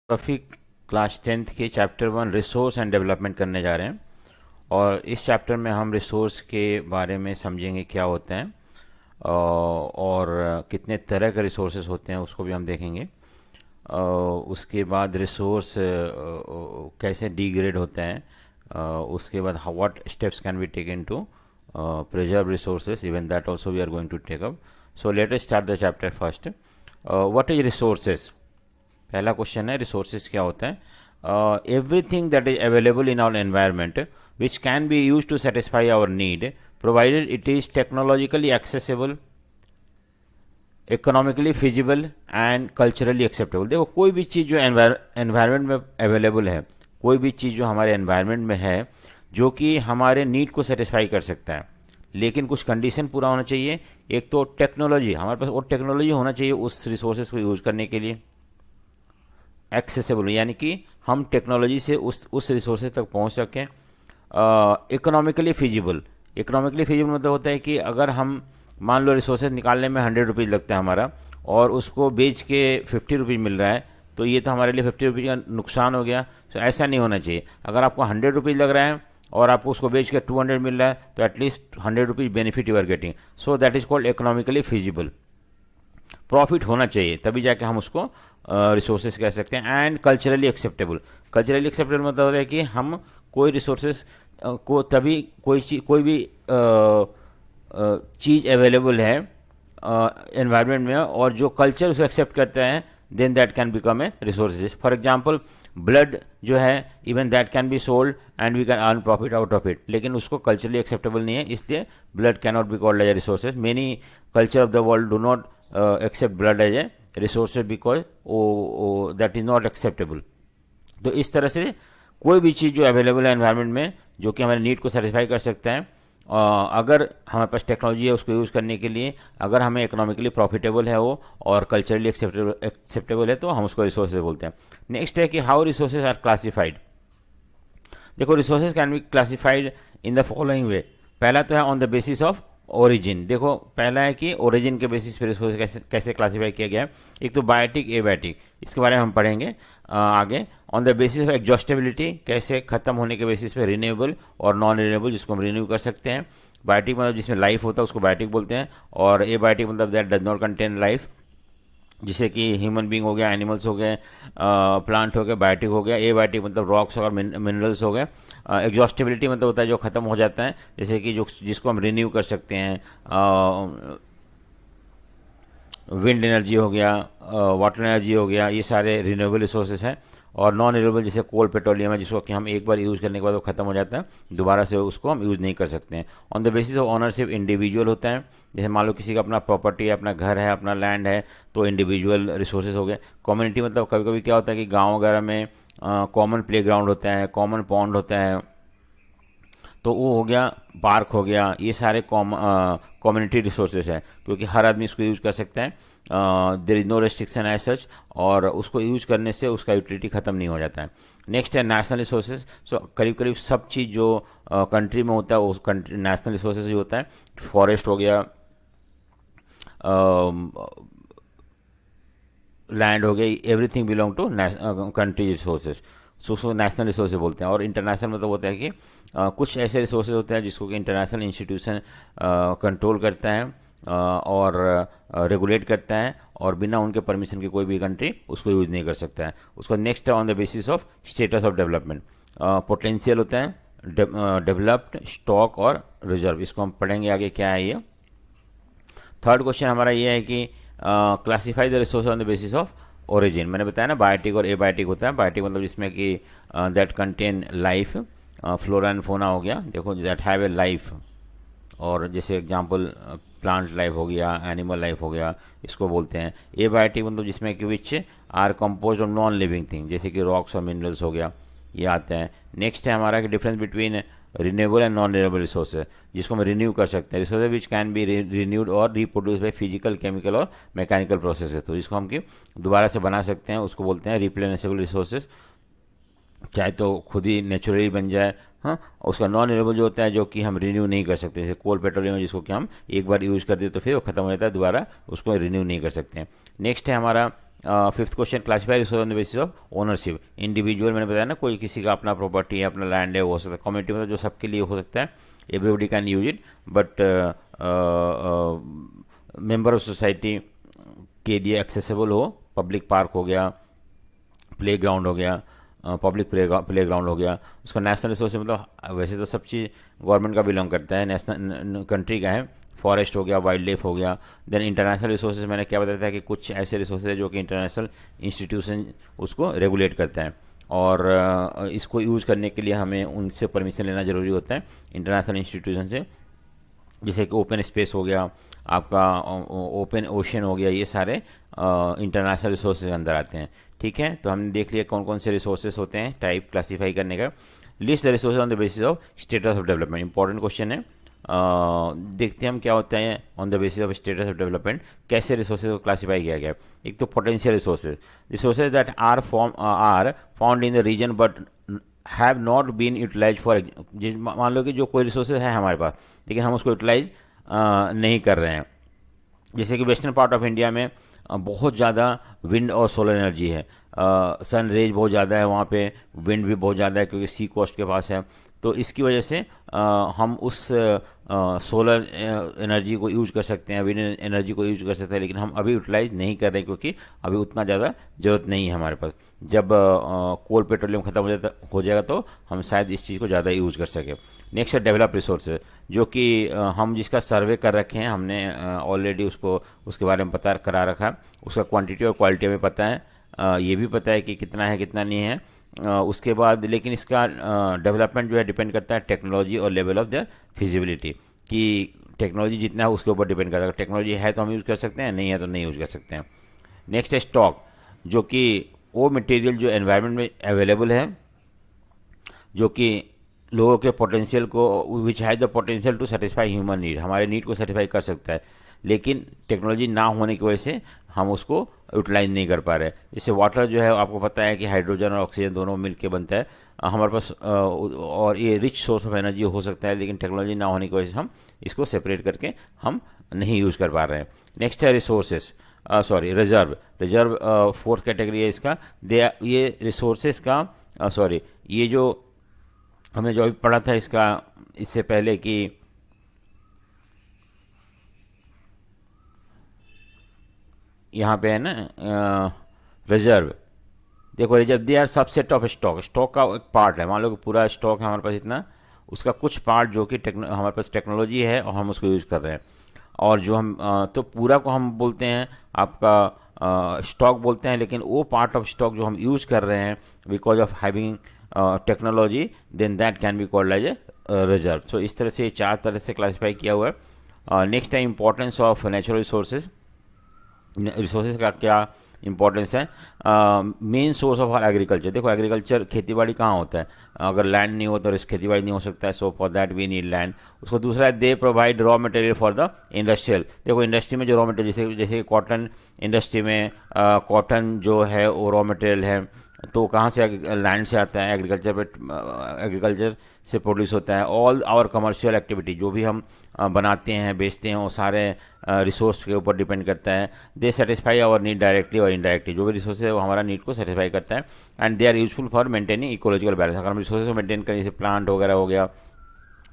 Geography class 10th के chapter 1 resource and development करने जा रहे हैं। और इस चैप्टर में हम रिसोर्स के बारे में समझेंगे क्या होते हैं और कितने तरह के रिसोर्सेज होते हैं उसको भी हम देखेंगे। उसके बाद रिसोर्स कैसे डिग्रेड होते हैं, उसके बाद what steps can be taken to preserve resources, even that also we are going to take up. So let us start the chapter first. What is resources? पहला क्वेश्चन है रिसोर्सेज क्या होता है। Everything that is available in our environment which can be use to satisfy our need provided it is technologically accessible, economically feasible and culturally acceptable. देखो, कोई भी चीज़ जो environment में अवेलेबल है, कोई भी चीज़ जो हमारे एनवायरनमेंट में है जो कि हमारे नीड को सेटिस्फाई कर सकता है, लेकिन कुछ कंडीशन पूरा होना चाहिए। एक तो टेक्नोलॉजी, हमारे पास वो टेक्नोलॉजी होना चाहिए उस रिसोर्सेज को यूज़ करने के लिए। एक्सेसिबल यानी कि हम टेक्नोलॉजी से उस रिसोर्सेज तक पहुंच सकें। इकोनॉमिकली फिजिबल, इकोनॉमिकली फिजिबल मतलब होता है कि अगर हम मान लो रिसोर्सेज निकालने में 100 रुपीज़ लगता है हमारा, और उसको बेच के 50 रुपीज़ मिल रहा है, तो ये तो हमारे लिए 50 रुपीज़ का नुकसान हो गया। तो ऐसा नहीं होना चाहिए। अगर आपको 100 रुपीज़ लग रहा है और आपको उसको बेच के 200 मिल रहा है, तो at least 100 rupees benefit you are getting. So that is called economically feasible. Profit होना चाहिए, तभी जाके हम उसको रिसोर्सेज कह सकते हैं। And culturally acceptable, culturally acceptable मतलब होता है कि हम कोई रिसोर्सेज को तभी कोई भी चीज़ अवेलेबल है एनवायरनमेंट में और जो कल्चर उसे एक्सेप्ट करता है, then that can become a resources. For example blood जो है, even that can be sold and we can earn profit out of it, लेकिन उसको कल्चरली एक्सेप्टेबल नहीं है, इसलिए blood can not be called as a resources. Many culture of the world do not accept blood as a resources because that is not acceptable. तो इस तरह से कोई भी चीज़ जो अवेलेबल है एनवायरनमेंट में जो कि हमारे नीड को सेटिस्फाई कर सकता है, अगर हमारे पास टेक्नोलॉजी है उसको यूज़ करने के लिए, अगर हमें इकोनॉमिकली प्रॉफिटेबल है वो और कल्चरली एक्सेप्टेबल है, तो हम उसको रिसोर्सेज बोलते हैं। नेक्स्ट है कि हाउ रिसोर्सेज आर क्लासिफाइड। देखो, resources can be classified in the following वे। पहला तो है on the basis of origin. देखो, पहला है कि ओरिजिन के बेसिस पे रिसोर्स कैसे क्लासीफाई किया गया है। एक तो बायोटिक, एबायोटिक, इसके बारे में हम पढ़ेंगे आगे। ऑन द बेसिस ऑफ एग्जॉस्टेबिलिटी, कैसे खत्म होने के बेसिस पे रिन्यूएबल और नॉन रिन्यूएबल, जिसको हम रिन्यू कर सकते हैं। बायोटिक मतलब जिसमें लाइफ होता है उसको बायोटिक बोलते हैं, और एबायोटिक मतलब that does not contain life, जैसे कि ह्यूमन बींग हो गया, एनिमल्स हो गए, प्लांट हो गए, बायोटिक हो गया। एबायोटिक मतलब रॉक्स और मिनरल्स हो गए। एग्जॉस्टेबिलिटी मतलब होता है जो ख़त्म हो जाता है, जैसे कि जिसको हम रिन्यू कर सकते हैं। विंड एनर्जी हो गया, वाटर एनर्जी हो गया, ये सारे रिन्यूएबल रिसोर्सेज हैं। और नॉन रिन्यूएबल जैसे कोल, पेट्रोलियम है, जिसको कि हम एक बार यूज़ करने के बाद वो ख़त्म हो जाता है, दोबारा से उसको हम यूज़ नहीं कर सकते हैं। On the basis of ownership, individual होता है। जैसे मान लो किसी का अपना प्रॉपर्टी है, अपना घर है, अपना लैंड है, तो इंडिविजुअल रिसोर्सेज हो गए। कम्युनिटी मतलब कभी कभी क्या होता है कि गाँव वगैरह में कॉमन प्ले ग्राउंड होता है, कॉमन पॉन्ड होता है, तो वो हो गया, पार्क हो गया, ये सारे कम्युनिटी रिसोर्सेज है, क्योंकि हर आदमी इसको यूज़ कर सकता है। There is no restriction as such, और उसको यूज़ करने से उसका यूटिलिटी ख़त्म नहीं हो जाता है। नेक्स्ट है नेशनल रिसोर्सेज। सो करीब करीब सब चीज़ जो कंट्री में होता है वो कंट्री नेशनल रिसोर्सेज ही होता है। फॉरेस्ट हो गया, लैंड हो गई, everything belong to country resources, so national resources बोलते हैं। और इंटरनेशनल मतलब होता है कि कुछ ऐसे रिसोर्सेज होते हैं जिसको कि इंटरनेशनल इंस्टीट्यूशन कंट्रोल करता है और रेगुलेट करता है, और बिना उनके परमिशन के कोई भी कंट्री उसको यूज़ नहीं कर सकता है। उसका नेक्स्ट है on the basis of status of development. Potential होता है, डेवलप्ड, स्टॉक और रिजर्व, इसको हम पढ़ेंगे आगे क्या है ये। थर्ड क्वेश्चन हमारा ये है कि classify the resource on the basis of origin. मैंने बताया ना, बायोटिक और एबायोटिक होता है। बायोटिक मतलब जिसमें कि that contain life, flora and fauna हो गया, देखो दैट हैव ए लाइफ, और जैसे एग्जांपल प्लांट लाइफ हो गया, एनिमल लाइफ हो गया, इसको बोलते हैं। एबायोटिक मतलब जिसमें कि which are compose of non living thing, जैसे कि रॉक्स और मिनरल्स हो गया, ये आता है। नेक्स्ट है हमारा कि difference between renewable and non renewable resources, जिसको हम रिन्यू कर सकते हैं। Resources which can B renewed और रिप्रोड्यूस बाई फिजिकल, केमिकल और मैकेनिकल प्रोसेस है, तो जिसको हम कि दोबारा से बना सकते हैं, उसको बोलते हैं रिप्लेनिशेबल रिसोर्सेज, चाहे तो खुद ही नेचुरली बन जाए। हाँ, उसका नॉन रिन्यूएबल जो होता है, जो कि हम रिन्यू नहीं कर सकते, जैसे कोल, पेट्रोलियम, जिसको कि हम एक बार यूज़ कर दें तो फिर वो खत्म हो जाता है, दोबारा उसको रिन्यू नहीं कर सकते हैं। नेक्स्ट है हमारा fifth question, classify resource on the basis of ownership. Individual, मैंने बताया ना, कोई किसी का अपना प्रॉपर्टी है, अपना लैंड है, वो हो सकता है। कम्युनिटी मतलब जो सबके लिए हो सकता है, everybody can use it, but member of society के लिए एक्सेसिबल हो। पब्लिक पार्क हो गया, प्ले ग्राउंड हो गया, पब्लिक प्ले ग्राउंड हो गया। उसका नेशनल रिसोर्स मतलब वैसे तो सब चीज़ गवर्नमेंट का बिलोंग करता है, नेशनल कंट्री का है। फॉरेस्ट हो गया, वाइल्ड लाइफ हो गया। देन इंटरनेशनल रिसोर्सेज, मैंने क्या बताया था कि कुछ ऐसे रिसोर्सेज है जो कि इंटरनेशनल इंस्टीट्यूशन उसको रेगुलेट करता है, और इसको यूज़ करने के लिए हमें उनसे परमिशन लेना ज़रूरी होता है, इंटरनेशनल इंस्टीट्यूशन से। जैसे कि ओपन स्पेस हो गया, आपका ओपन ओशन हो गया, ये सारे इंटरनेशनल रिसोर्सेज के अंदर आते हैं। ठीक है, तो हमने देख लिया कौन कौन से रिसोर्सेज होते हैं, टाइप क्लासीफाई करने का। List the resources on the basis of status of development, important question है। देखते हैं हम क्या होता है on the basis of status of development, कैसे रिसोर्सेज को क्लासीफाई किया गया है। एक तो potential resources, resources that are found in the region but have not been utilize for. मान लो कि जो कोई रिसोर्सेज है हमारे पास, लेकिन हम उसको यूटिलाइज नहीं कर रहे हैं। जैसे कि वेस्टर्न पार्ट ऑफ इंडिया में बहुत ज़्यादा विंड और सोलर एनर्जी है, सन रेज बहुत ज़्यादा है वहाँ पे, विंड भी बहुत ज़्यादा है क्योंकि सी कोस्ट के पास है। तो इसकी वजह से हम उस सोलर एनर्जी को यूज कर सकते हैं, विंड एनर्जी को यूज कर सकते हैं, लेकिन हम अभी यूटिलाइज नहीं कर रहे क्योंकि अभी उतना ज़्यादा ज़रूरत नहीं है हमारे पास। जब कोल पेट्रोलियम ख़त्म हो जाएगा तो हम शायद इस चीज़ को ज़्यादा यूज़ कर सकें। नेक्स्ट है डेवलप रिसोर्सेज, जो कि हम जिसका सर्वे कर रखे हैं, हमने ऑलरेडी उसको उसके बारे में पता करा रखा है, उसका क्वांटिटी और क्वालिटी हमें पता है, ये भी पता है कि कितना है कितना नहीं है। उसके बाद लेकिन इसका डेवलपमेंट जो है डिपेंड करता है टेक्नोलॉजी और लेवल ऑफ द फिजिबिलिटी, कि टेक्नोलॉजी जितना है उसके ऊपर डिपेंड करता है। टेक्नोलॉजी है तो हम यूज़ कर सकते हैं, नहीं है तो नहीं यूज़ कर सकते हैं। नेक्स्ट है स्टॉक, जो कि वो मटेरियल जो एनवायरनमेंट में अवेलेबल है, जो कि लोगों के पोटेंशियल को, which has the potential to satisfy human need, हमारे नीड को सेटिस्फाई कर सकता है, लेकिन टेक्नोलॉजी ना होने की वजह से हम उसको यूटिलाइज नहीं कर पा रहे। जैसे वाटर जो है, आपको पता है कि हाइड्रोजन और ऑक्सीजन दोनों मिलकर बनता है हमारे पास, और ये रिच सोर्स ऑफ एनर्जी हो सकता है, लेकिन टेक्नोलॉजी ना होने की वजह से हम इसको सेपरेट करके हम नहीं यूज़ कर पा रहे हैं। नेक्स्ट है resources, reserve. Reserve fourth category है इसका। ये रिसोर्सेज का ये जो हमने जो अभी पढ़ा था इसका इससे पहले कि यहाँ पे है ना रिजर्व, देखो reserve they are subset of stock, stock का एक पार्ट है। मान लो कि पूरा स्टॉक है हमारे पास इतना, उसका कुछ पार्ट जो कि हमारे पास टेक्नोलॉजी है और हम उसको यूज़ कर रहे हैं, और जो हम तो पूरा को हम बोलते हैं आपका स्टॉक बोलते हैं, लेकिन वो पार्ट ऑफ स्टॉक जो हम यूज़ कर रहे हैं because of having technology, then that can be called as a reserve. So इस तरह से चार तरह से क्लासीफाई किया हुआ है। नेक्स्ट है importance of natural resources. Resources का क्या इंपॉर्टेंस है? Main source of are agriculture. देखो एग्रीकल्चर, खेतीबाड़ी कहाँ होता है, अगर लैंड नहीं हो तो खेतीबाड़ी नहीं हो सकता है, so for that we need land. उसको दूसरा है they provide raw material for the industrial. देखो इंडस्ट्री में जो रॉ मटेरियल, जैसे कॉटन इंडस्ट्री में कॉटन जो है वो रॉ मटेरियल है, तो कहाँ से? लैंड से आता है, एग्रीकल्चर पे, एग्रीकल्चर से प्रोड्यूस होता है। ऑल आवर कमर्शियल एक्टिविटी, जो भी हम बनाते हैं बेचते हैं, वो सारे रिसोर्स के ऊपर डिपेंड करता है। दे सेटिस्फाई आवर नीड डायरेक्टली और इनडायरेक्टली, जो भी रिसोर्स है वो हमारा नीड को सेटिस्फाई करता है। And they are useful for maintaining ecological balance. अगर हम रिसोर्सेज को मेंटेन करें, जैसे प्लांट वगैरह हो गया,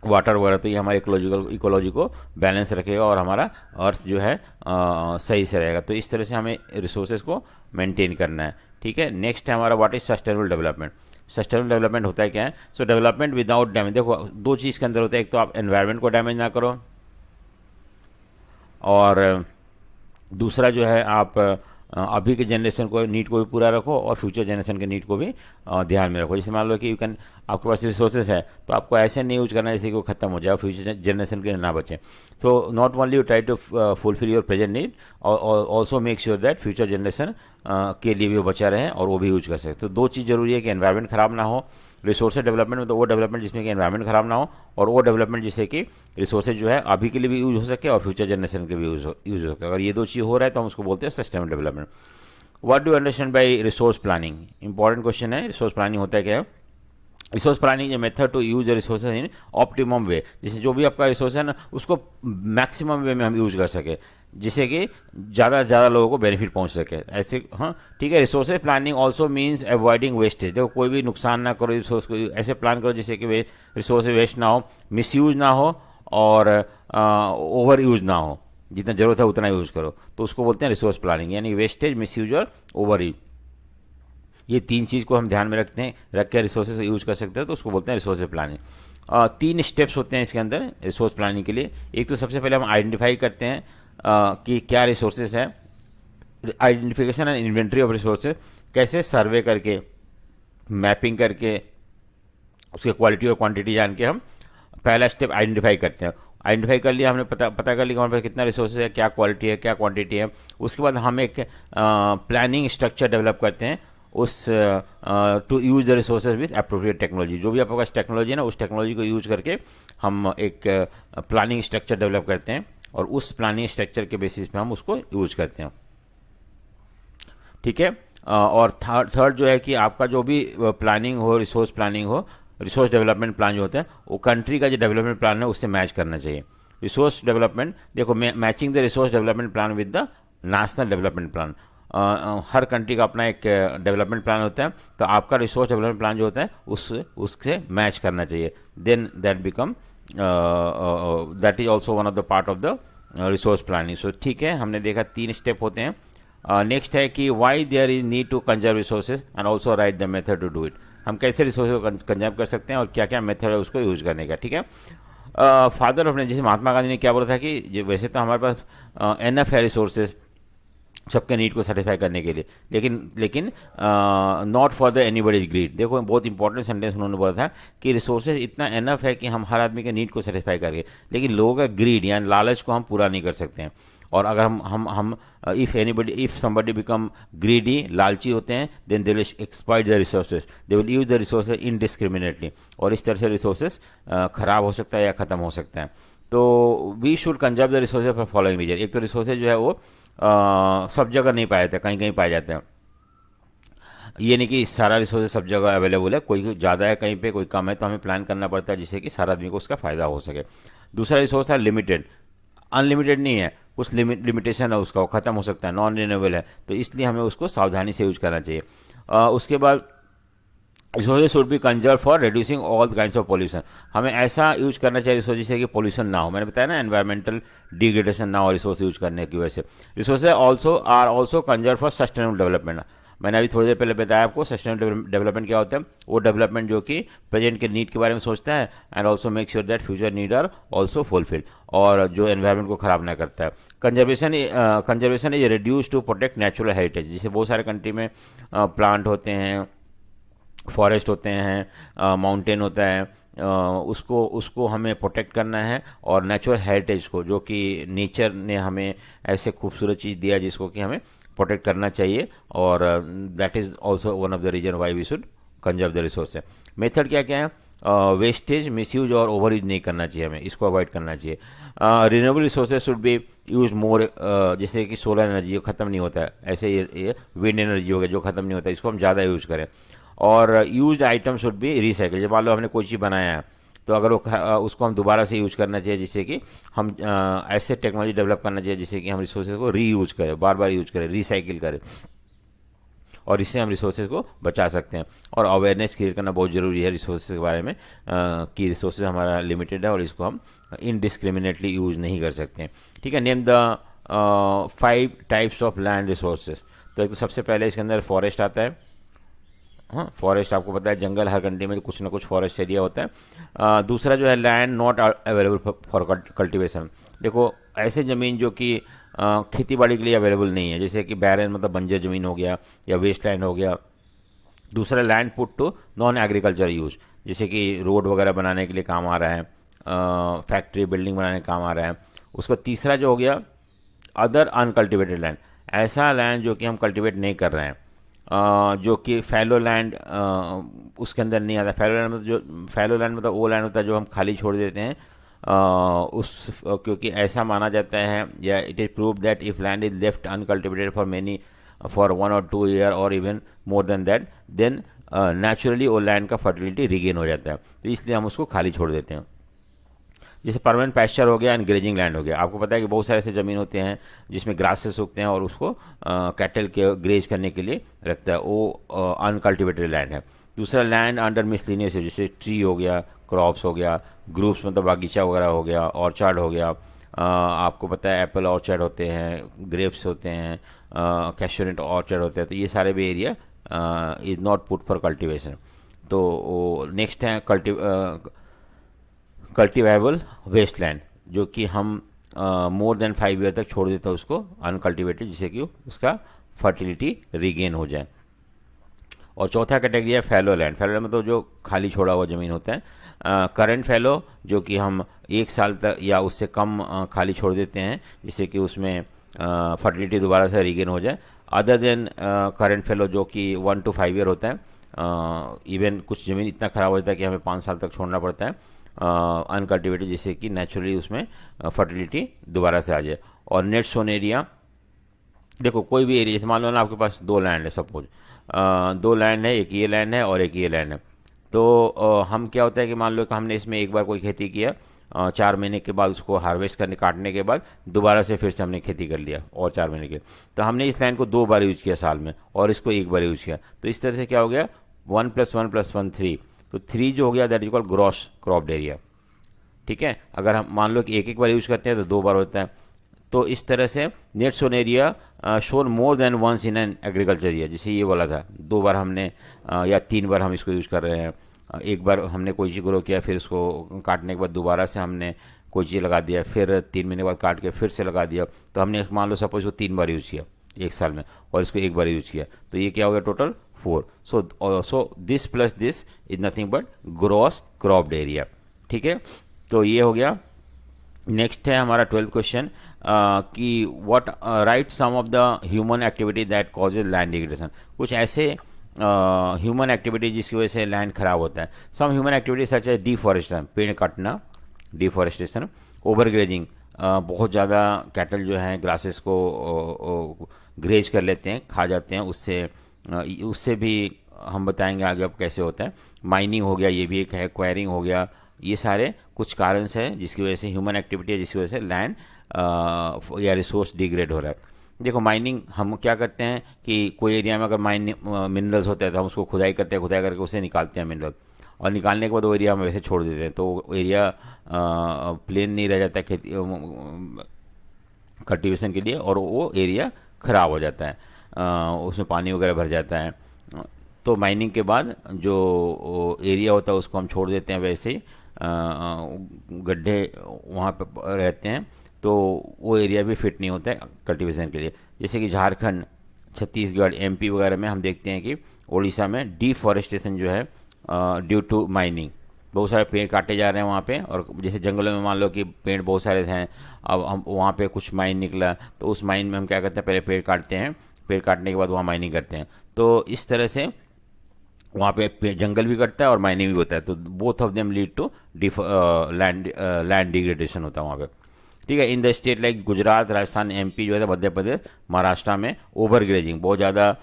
वाटर वगैरह, तो ये हमारे इकोलॉजी को बैलेंस रखेगा और हमारा अर्थ जो है सही से रहेगा। तो इस तरह से हमें रिसोर्सेज को मेंटेन करना है। ठीक है, नेक्स्ट है हमारा what is sustainable development. Sustainable development होता है क्या है? सो डेवलपमेंट विदाउट डैमेज। देखो दो चीज़ के अंदर होता है, एक तो आप एनवायरनमेंट को डैमेज ना करो, और दूसरा जो है आप अभी के जनरेशन को नीड को भी पूरा रखो और फ्यूचर जनरेशन के नीड को भी ध्यान में रखो। जैसे मान लो कि आपके पास रिसोर्सेज है तो आपको ऐसे नहीं यूज करना है जैसे कि वो खत्म हो जाए, फ्यूचर जनरेशन के ना बचे। So not only you try to fulfil your present need, और also make sure that future generation के लिए भी वो बचा रहे और वो भी यूज कर सके। तो दो चीज़ जरूरी है कि एनवायरनमेंट खराब ना हो। रिसोर्सेज डेवलपमेंट में तो वो डेवलपमेंट जिसमें कि एनवायरनमेंट खराब ना हो, और वो डेवलपमेंट जिससे कि रिसोर्सेज जो है अभी के लिए भी यूज हो सके और फ्यूचर जनरेशन के भी यूज हो सके। अगर ये दो चीज़ हो रहा है तो हम उसको बोलते हैं sustainable development. What do understand by resource planning? Important question है। रिसोर्स प्लानिंग होता है क्या है? Resource planning a method to use the resources in optimum way. जैसे जो भी आपका रिसोर्स है ना, उसको मैक्सिमम वे में हम यूज कर सके। जिससे कि ज़्यादा से ज़्यादा लोगों को बेनिफिट पहुंच सके ऐसे। हाँ ठीक है। Resources planning also means avoiding wastage. देखो कोई भी नुकसान ना करो रिसोर्स को, ऐसे प्लान करो जिससे कि रिसोर्स वेस्ट ना हो, मिसयूज ना हो और ओवर यूज ना हो। जितना ज़रूरत है उतना यूज़ करो, तो उसको बोलते हैं रिसोर्स प्लानिंग, यानी वेस्टेज, मिसयूज और ओवर यूज। ये तीन चीज़ को हम ध्यान में रखते हैं, रख के रिसोर्सेज यूज कर सकते हैं, तो उसको बोलते हैं रिसोर्स प्लानिंग। तीन स्टेप्स होते हैं इसके अंदर रिसोर्स प्लानिंग के लिए। एक तो सबसे पहले हम आइडेंटिफाई करते हैं कि क्या रिसोर्सेज है। Identification and inventory of resources, कैसे सर्वे करके, मैपिंग करके, उसके क्वालिटी और क्वांटिटी जान के हम पहला स्टेप आइडेंटिफाई करते हैं। आइडेंटिफाई कर लिया हमने, पता कर लिया हमारे पास कितना रिसोर्सेज है, क्या क्वालिटी है, क्या क्वांटिटी है। उसके बाद हम एक प्लानिंग स्ट्रक्चर डेवलप करते हैं उस to use the resources with appropriate technology. जो भी आपके पास टेक्नोलॉजी है ना, उस टेक्नोलॉजी को यूज करके हम एक प्लानिंग स्ट्रक्चर डेवलप करते हैं और उस प्लानिंग स्ट्रक्चर के बेसिस पे हम उसको यूज करते हैं। ठीक है। और थर्ड जो है कि आपका जो भी प्लानिंग हो, रिसोर्स प्लानिंग हो, रिसोर्स डेवलपमेंट प्लान जो होता है वो कंट्री का जो डेवलपमेंट प्लान है उससे मैच करना चाहिए। रिसोर्स डेवलपमेंट, देखो matching the resource development plan with the national development plan. Her country का अपना एक डेवलपमेंट प्लान होता है, तो आपका रिसोर्स डेवलपमेंट प्लान जो होता है उससे मैच करना चाहिए। Then that become that is also one of the part of the resource planning. So ठीक है, हमने देखा 3 स्टेप होते हैं। नेक्स्ट है कि why there is need to conserve resources and also write the method to do it. हम कैसे रिसोर्सेज को कंजर्व कर सकते हैं और क्या क्या मेथड है उसको यूज करने का। ठीक है। फादर ऑफ ने, जैसे महात्मा गांधी ने क्या बोला था कि वैसे तो हमारे पास एनफ है रिसोर्सेज सबके नीड को सेटिस्फाई करने के लिए, लेकिन not for the anybody's greed. देखो बहुत इंपॉर्टेंट सेंटेंस उन्होंने बोला था कि रिसोर्सेज इतना एनफ है कि हम हर आदमी के नीड को सेटिस्फाई करें, लेकिन लोगों का ग्रीड यानी लालच को हम पूरा नहीं कर सकते हैं। और अगर हम इफ समबडी बिकम ग्रीडी, लालची होते हैं, then they will exploit the resources, they will use the resources indiscriminately, और इस तरह से रिसोर्सेज खराब हो सकता है या ख़त्म हो सकता है। तो we should conserve the resources for following reason. एक तो रिसोर्सेज जो है वो सब जगह नहीं पाए जाते, कहीं कहीं पाए जाते हैं। ये नहीं कि सारा रिसोर्सेज सब जगह अवेलेबल है, कोई ज़्यादा है कहीं पे, कोई कम है, तो हमें प्लान करना पड़ता है जिससे कि सारा आदमी को उसका फ़ायदा हो सके। दूसरा रिसोर्स है लिमिटेड, अनलिमिटेड नहीं है, कुछ लिमिटेशन है उसका, वो ख़त्म हो सकता है, नॉन रिन्यूएबल है, तो इसलिए हमें उसको सावधानी से यूज करना चाहिए। उसके बाद resources should B conserve for reducing all kinds of pollution. हमें ऐसा यूज करना चाहिए रिसोर्स जिससे कि पॉल्यूशन ना हो। मैंने बताया ना, एनवायरमेंटल डिग्रेडेशन ना हो रिसोर्स यूज करने की वजह से। Resources also conserve for sustainable development. मैंने अभी थोड़ी देर पहले बताया आपको सस्टेनेबल डेवलपमेंट क्या होता है। वो डेवलपमेंट जो कि प्रेजेंट के नीड के बारे में सोचता है and also make sure that future need are also fulfilled, और जो एनवायरमेंट को खराब ना करता है। Conservation is reduce to protect natural heritage. जैसे बहुत सारे कंट्री में प्लांट होते हैं, फॉरेस्ट होते हैं, माउंटेन होता है, उसको हमें प्रोटेक्ट करना है, और नेचुरल हेरिटेज को, जो कि नेचर ने हमें ऐसे खूबसूरत चीज़ दिया जिसको कि हमें प्रोटेक्ट करना चाहिए, और that is also one of the reason why we should conserve the resource है। मेथड क्या क्या है? वेस्टेज, मिसयूज और ओवर यूज नहीं करना चाहिए, हमें इसको अवॉइड करना चाहिए। Renewable resources should be use more, जैसे कि सोलर एनर्जी ख़त्म नहीं होता है, ऐसे ये विंड एनर्जी हो गया जो ख़त्म नहीं होता, इसको हम ज़्यादा यूज़ करें। और used item should be recycle. जब मान लो हमने कोई चीज़ बनाया है तो अगर उसको हम दोबारा से यूज करना चाहिए, जिससे कि हम ऐसे टेक्नोलॉजी डेवलप करना चाहिए जिससे कि हम रिसोर्सेज को रीयूज करें, बार बार यूज करें, रिसाइकिल करें, और इससे हम रिसोर्सेज को बचा सकते हैं। और अवेयरनेस क्रिएट करना बहुत ज़रूरी है रिसोर्सेज के बारे में, कि रिसोर्सेज हमारा लिमिटेड है और इसको हम इनडिस्क्रिमिनेटली यूज नहीं कर सकते हैं। ठीक है। Name the 5 types of land resources. तो एक तो सबसे पहले इसके अंदर फॉरेस्ट आता है। हाँ, फॉरेस्ट आपको पता है, जंगल हर कंट्री में कुछ ना कुछ फॉरेस्ट एरिया होता है। दूसरा जो है land not available for cultivation. देखो ऐसे ज़मीन जो कि खेती बाड़ी के लिए अवेलेबल नहीं है, जैसे कि बैरन मतलब बंजर ज़मीन हो गया या वेस्ट लैंड हो गया। दूसरा land put to non agriculture use, जैसे कि रोड वगैरह बनाने के लिए काम आ रहा है, फैक्ट्री बिल्डिंग बनाने का काम आ रहा है। उसका तीसरा जो हो गया अदर अनकल्टिवेटेड लैंड, ऐसा लैंड जो कि हम कल्टिवेट नहीं कर रहे हैं, जो कि फैलो लैंड उसके अंदर नहीं आता। फैलो लैंड मतलब वो लैंड होता है जो हम खाली छोड़ देते हैं, क्योंकि ऐसा माना जाता है या it is prove that if land is left uncultivated for 1 or 2 year और even more than that, then naturally वो लैंड का फर्टिलिटी रिगेन हो जाता है, तो इसलिए हम उसको खाली छोड़ देते हैं। जैसे परमानेंट पैस्चर हो गया एंड ग्रेजिंग लैंड हो गया। आपको पता है कि बहुत सारे ऐसे ज़मीन होते हैं जिसमें ग्रासेस उगते हैं और उसको कैटल के ग्रेज करने के लिए रखता है, वो अनकल्टिवेटेड लैंड है। दूसरा लैंड अंडर मिसलिनियस है, जैसे ट्री हो गया, क्रॉप्स हो गया, ग्रुप्स मतलब बागीचा वगैरह हो गया, ऑर्चार्ड हो गया, आपको पता है एप्पल ऑर्चर्ड होते हैं, ग्रेप्स होते हैं, कैशोनट ऑर्चर्ड होते हैं, तो ये सारे भी area is not put for cultivation. तो नेक्स्ट है कल्टिवेबल वेस्टलैंड, जो कि हम मोर देन 5 ईयर तक छोड़ देते हैं उसको अनकल्टिवेटेड, जिससे कि उसका फर्टिलिटी रिगेन हो जाए। और चौथा कैटेगरी है फैलो लैंड। फैलो लैंड मतलब जो खाली छोड़ा हुआ ज़मीन होता है। करंट फैलो जो कि हम 1 साल तक या उससे कम खाली छोड़ देते हैं, जिससे कि उसमें फर्टिलिटी दोबारा से रिगेन हो जाए। अदर देन करंट फैलो जो कि 1 to 5 ईयर होता है। इवन कुछ ज़मीन इतना ख़राब हो जाता है कि हमें 5 साल तक छोड़ना पड़ता है अनकल्टिवेटेड, जिससे कि नेचुरली उसमें फर्टिलिटी दोबारा से आ जाए। और नेट सोन एरिया, देखो कोई भी एरिया, मान लो ना आपके पास 2 लैंड है सपोज, 2 लैंड है, एक ये लैंड है और एक ये लैंड है। तो हम क्या होता है कि मान लो कि हमने इसमें एक बार कोई खेती किया, 4 महीने के बाद उसको हार्वेस्ट करने काटने के बाद दोबारा से फिर से हमने खेती कर लिया और 4 महीने के, तो हमने इस लैंड को 2 बार यूज किया साल में और इसको 1 बार यूज किया। तो इस तरह से क्या हो गया, 1 + 1 + 1 3। तो 3 जो हो गया that is called gross cropped area. ठीक है, अगर हम मान लो कि एक बार यूज करते हैं तो 2 बार होता है। तो इस तरह से net sown area shown more than once in an agriculture area, जैसे ये बोला था 2 बार हमने या 3 बार हम इसको यूज़ कर रहे हैं। एक बार हमने कोई चीज़ ग्रो किया, फिर उसको काटने के बाद दोबारा से हमने कोई चीज़ लगा दिया, फिर 3 महीने बाद काट के फिर से लगा दिया। तो हमने मान लो सपोज को 3 बार यूज़ किया 1 साल में और इसको 1 बार यूज़ किया, तो ये क्या हो गया total 4। So this plus this is nothing but gross cropped area. ठीक है, तो ये हो गया। नेक्स्ट है हमारा 12th क्वेश्चन कि what write some of the human activity that causes land degradation. कुछ ऐसे ह्यूमन एक्टिविटी जिसकी वजह से लैंड खराब होता है। सम ह्यूमन एक्टिविटी सच है डिफॉरेस्टेशन, पेड़ काटना, डिफॉरेस्टेशन, ओवरग्रेजिंग, बहुत ज़्यादा कैटल जो हैं ग्रासेस को ग्रेज कर लेते हैं, खा जाते हैं, उससे भी हम बताएंगे आगे अब कैसे होता है। माइनिंग हो गया, ये भी एक है, क्वायरिंग हो गया, ये सारे कुछ कारण हैं जिसकी वजह से ह्यूमन एक्टिविटी है, जिसकी वजह से लैंड या रिसोर्स डिग्रेड हो रहा है। देखो माइनिंग हम क्या करते हैं कि कोई एरिया में अगर मिनरल्स होते हैं तो हम उसको खुदाई करते हैं, खुदाई करके उसे निकालते हैं मिनरल, और निकालने के बाद वो एरिया हम वैसे छोड़ देते हैं, तो वो एरिया प्लेन नहीं रह जाता खेती कल्टिवेशन के लिए, और वो एरिया ख़राब हो जाता है, उसमें पानी वगैरह भर जाता है। तो माइनिंग के बाद जो एरिया होता है उसको हम छोड़ देते हैं, वैसे ही गड्ढे वहाँ पे रहते हैं, तो वो एरिया भी फिट नहीं होता है कल्टीवेशन के लिए। जैसे कि झारखंड, छत्तीसगढ़, एमपी वगैरह में हम देखते हैं कि उड़ीसा में डिफॉरेस्टेशन जो है ड्यू टू माइनिंग, बहुत सारे पेड़ काटे जा रहे हैं वहाँ पे। और जैसे जंगलों में मान लो कि पेड़ बहुत सारे हैं, अब हम वहाँ पे कुछ माइन निकला, तो उस माइन में हम क्या करते हैं, पहले पेड़ काटते हैं, पेड़ काटने के बाद वहाँ माइनिंग करते हैं। तो इस तरह से वहाँ पे जंगल भी कटता है और माइनिंग भी होता है, तो both of them lead to land degradation होता है वहाँ पे। ठीक है, in the state like Gujarat, Rajasthan, MP जो है, मध्य प्रदेश, महाराष्ट्र में ओवर ग्रेजिंग, बहुत ज़्यादा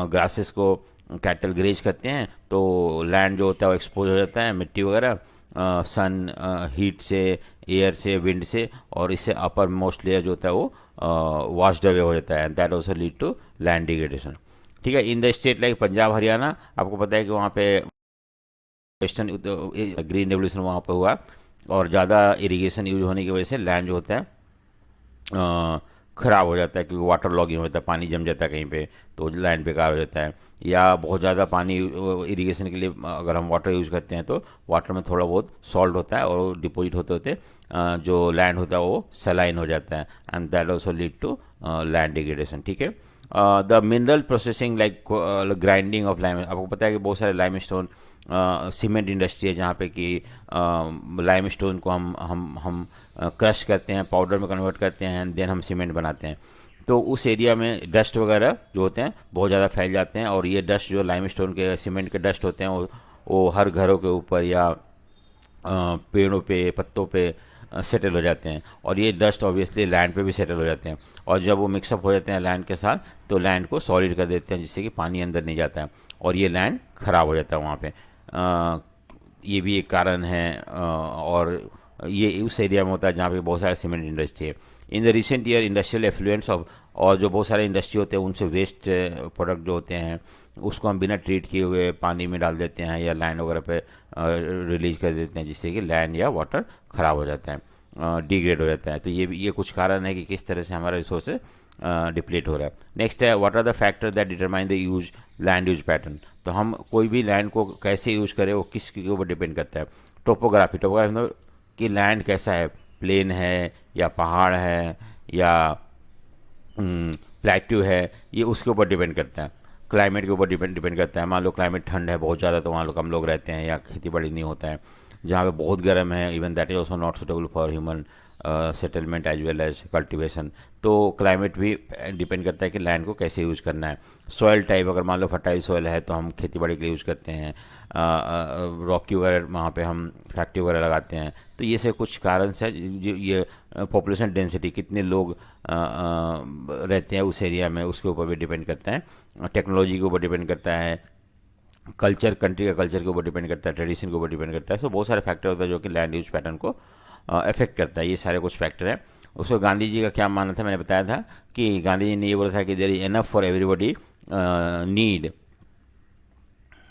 ग्रासेस को कैटल ग्रेज करते हैं, तो लैंड जो होता है वो एक्सपोज हो जाता है, मिट्टी वगैरह सन हीट से, एयर से, विंड से, और इससे अपर मोस्ट लेयर जो होता है वो वॉश्ड अवे हो जाता है, and that also lead to land degradation. ठीक है, in the state like Punjab, Haryana, आपको पता है कि वहाँ पे वेस्टर्न ग्रीन रेवोल्यूशन वहाँ पे हुआ, और ज़्यादा इरिगेशन यूज होने की वजह से लैंड जो होता है ख़राब हो जाता है, क्योंकि वाटर लॉगिंग होता है, पानी जम जाता है कहीं पे, तो लैंड बेकार हो जाता है। या बहुत ज़्यादा पानी इरिगेशन के लिए अगर हम वाटर यूज़ करते हैं, तो वाटर में थोड़ा बहुत सॉल्ट होता है, और डिपॉजिट होते होते जो लैंड होता है वो सलाइन हो जाता है, and that also lead to land degradation. ठीक है, the mineral processing like grinding of lime, आपको पता है कि बहुत सारे लाइमस्टोन सीमेंट इंडस्ट्री है जहाँ पे कि लाइमस्टोन को हम क्रश करते हैं, पाउडर में कन्वर्ट करते हैं, एंड देन हम सीमेंट बनाते हैं। तो उस एरिया में डस्ट वगैरह जो होते हैं बहुत ज़्यादा फैल जाते हैं, और ये डस्ट जो लाइमस्टोन के सीमेंट के डस्ट होते हैं वो हर घरों के ऊपर या पेड़ों पे, पत्तों पे सेटल हो जाते हैं, और ये डस्ट ऑब्वियसली लैंड पे भी सेटल हो जाते हैं, और जब वो मिक्सअप हो जाते हैं लैंड के साथ, तो लैंड को सॉलिड कर देते हैं, जिससे कि पानी अंदर नहीं जाता है, और ये लैंड ख़राब हो जाता है वहाँ पे। ये भी एक कारण है। और ये उस एरिया में होता है जहाँ पे बहुत सारे सीमेंट इंडस्ट्री है। In the recent year industrial affluence of, और जो बहुत सारे इंडस्ट्री होते हैं उनसे वेस्ट प्रोडक्ट जो होते हैं उसको हम बिना ट्रीट किए हुए पानी में डाल देते हैं या लैंड वगैरह पे रिलीज कर देते हैं, जिससे कि लैंड या वाटर ख़राब हो जाता है, डिग्रेड हो जाता है। तो ये कुछ कारण है कि किस तरह से हमारा रिसोर्स डिप्लीट हो रहा है। नेक्स्ट है, what are the factor that determine the use land use pattern. तो हम कोई भी लैंड को कैसे यूज करें वो किसके ऊपर डिपेंड करता है। टोपोग्राफी, टोपोग्राफी मतलब कि लैंड कैसा है, प्लेन है या पहाड़ है या प्लेट्यू है, ये उसके ऊपर डिपेंड करता है। क्लाइमेट के ऊपर डिपेंड करता है। मान लो क्लाइमेट ठंड है बहुत ज़्यादा तो वहाँ लोग कम लोग रहते हैं या खेती बाड़ी नहीं होता है। जहाँ पे बहुत गर्म है, even that is also not suitable for human settlement as well as cultivation. तो क्लाइमेट भी डिपेंड करता है कि लैंड को कैसे यूज़ करना है। सॉइल टाइप, अगर मान लो फर्टाइल सॉइल है तो हम खेती बाड़ी के लिए यूज़ करते हैं। रॉकी वगैरह वहाँ पे हम फैक्ट्री वगैरह लगाते हैं। तो ये से कुछ कारण से जो ये पॉपुलेशन डेंसिटी, कितने लोग रहते हैं उस एरिया में, उसके ऊपर भी डिपेंड करता है। टेक्नोलॉजी के ऊपर डिपेंड करता है, कल्चर, कंट्री का कल्चर के ऊपर डिपेंड करता है, ट्रेडिशन के ऊपर डिपेंड करता है। सो बहुत सारे फैक्टर होता है जो कि लैंड यूज पैटर्न को अफेक्ट करता है। ये सारे कुछ फैक्टर हैं। उसको गांधी जी का क्या मानना था, मैंने बताया था कि गांधी जी ने ये बोला था कि there is enough for everybody need,